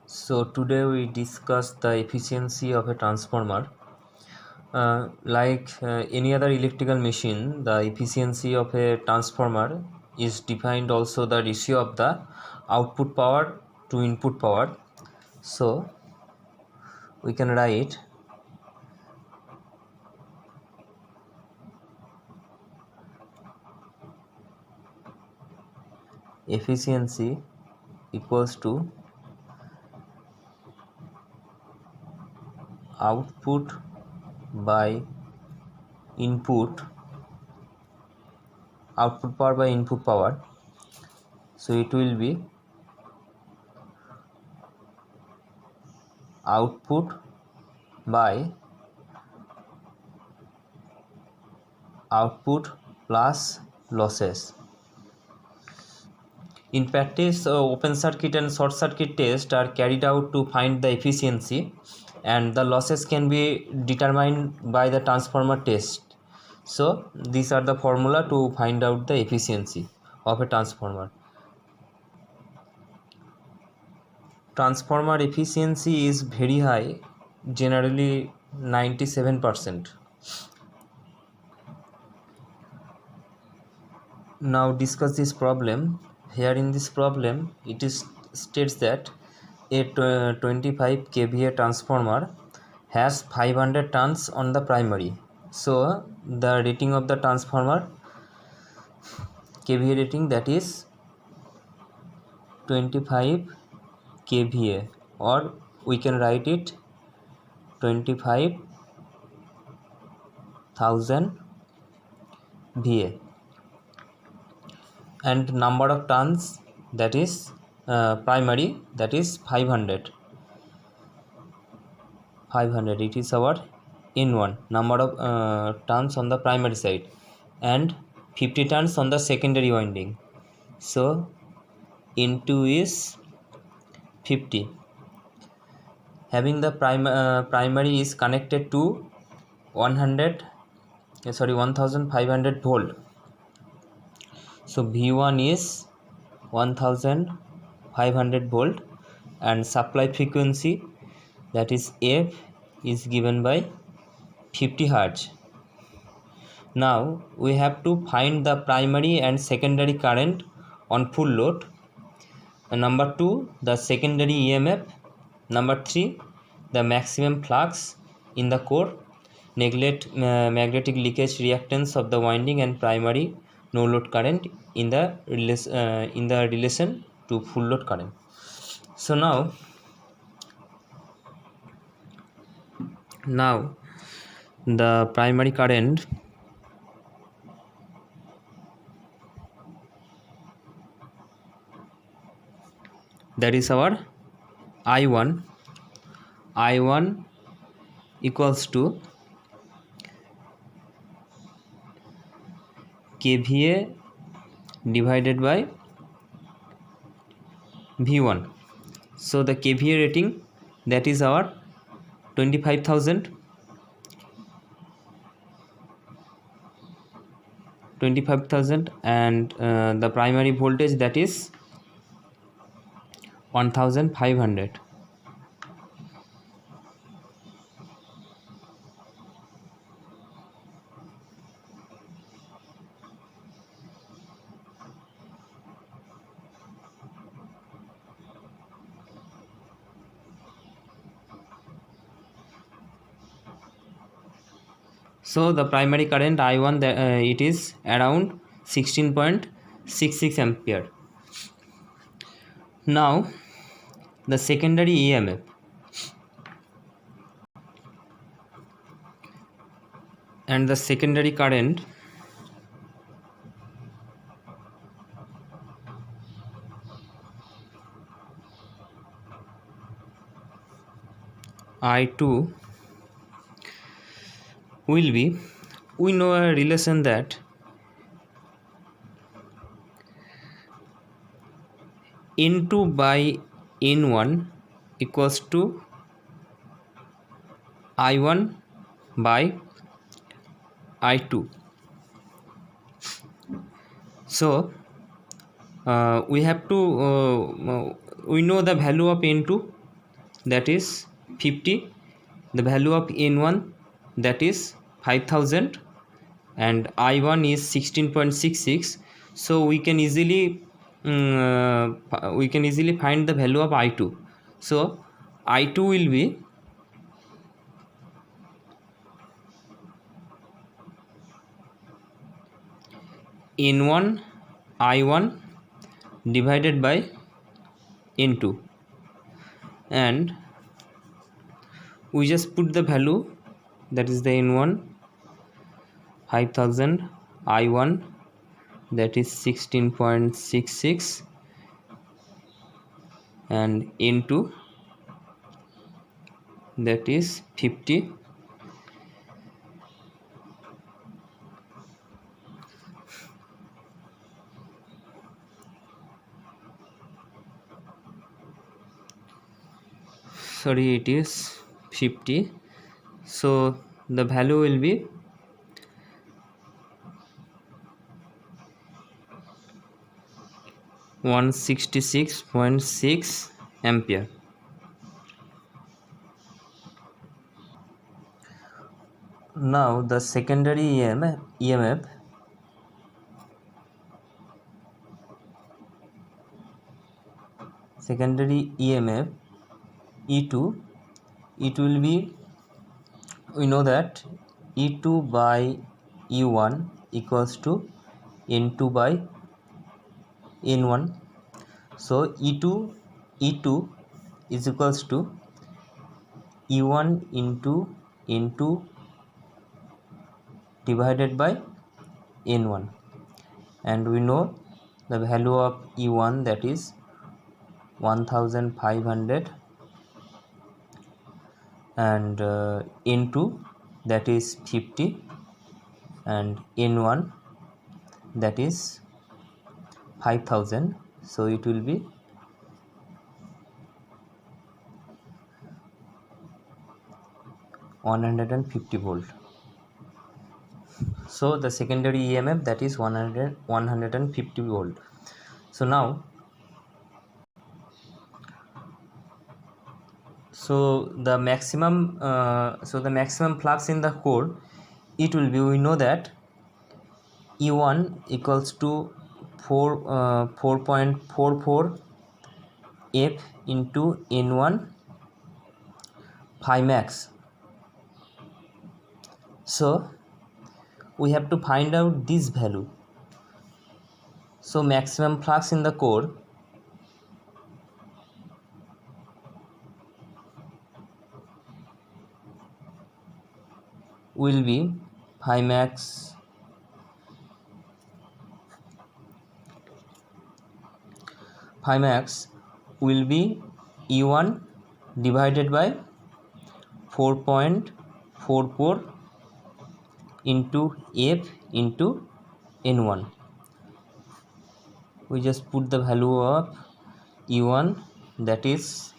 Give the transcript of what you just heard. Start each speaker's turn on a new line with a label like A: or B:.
A: So today we discuss the efficiency of a transformer. Like any other electrical machine, the efficiency of a transformer is defined also the ratio of the output power to input power. So we can write efficiency equals to output by input power by input power. So it will be output by output plus losses. In practice, open circuit and short circuit tests are carried out to find the efficiency, and the losses can be determined by the transformer test. So these are the formula to find out the efficiency of a transformer. Transformer efficiency is very high, generally 97%. Now discuss this problem. Here in this problem it is states that a 25 kVA transformer has 500 turns on the primary. So the rating of the transformer kVA rating, that is 25 kVA, or we can write it 25,000 VA, and number of turns, that is primary, that is 500. It is our N1 number of turns on the primary side, and 50 turns on the secondary winding. So N2 is 50. Having the primary is connected to 1500 volt. So V1 is 1500 volt, and supply frequency, that is F, is given by 50 Hz. Now we have to find the primary and secondary current on full load. Number 2, the secondary EMF. Number 3, the maximum flux in the core, magnetic leakage reactance of the winding, and primary no load current in the relation to full load current. So now the primary current, that is our I1 equals to kVA divided by V1. So the kVA rating, that is our 25,000, and the primary voltage, that is 1500. So the primary current I1, it is around 16.66 ampere. Now the secondary EMF, and the secondary current, I2, will be, we know a relation that N2 by N1 equals to I1 by I2. So we have to we know the value of N2, that is 50, the value of N1 that is 5000, and I1 is 16.66. so we can easily find the value of I2. So I2 will be N1 I1 divided by N2, and we just put the value, that is the N1 5000, I1 that is 16.66, and N2 that is 50. Sorry, it is 50. So the value will be 166.6 ampere. Now the secondary EMF E2 will be, we know that E2 by E1 equals to N2 by N1. So E2 is equals to E1 into N2 divided by N1, and we know the value of E1 that is 1500, and N2 that is 50, and N1 that is 5000. So it will be 150 volt. So the secondary EMF that is 150 volt. So now, the maximum flux in the core, it will be, we know that E1 equals to 4.44 F into N1 phi max. So we have to find out this value. So maximum flux in the core will be phi max will be E1 divided by 4.44 into F into N1. We just put the value of E1 that is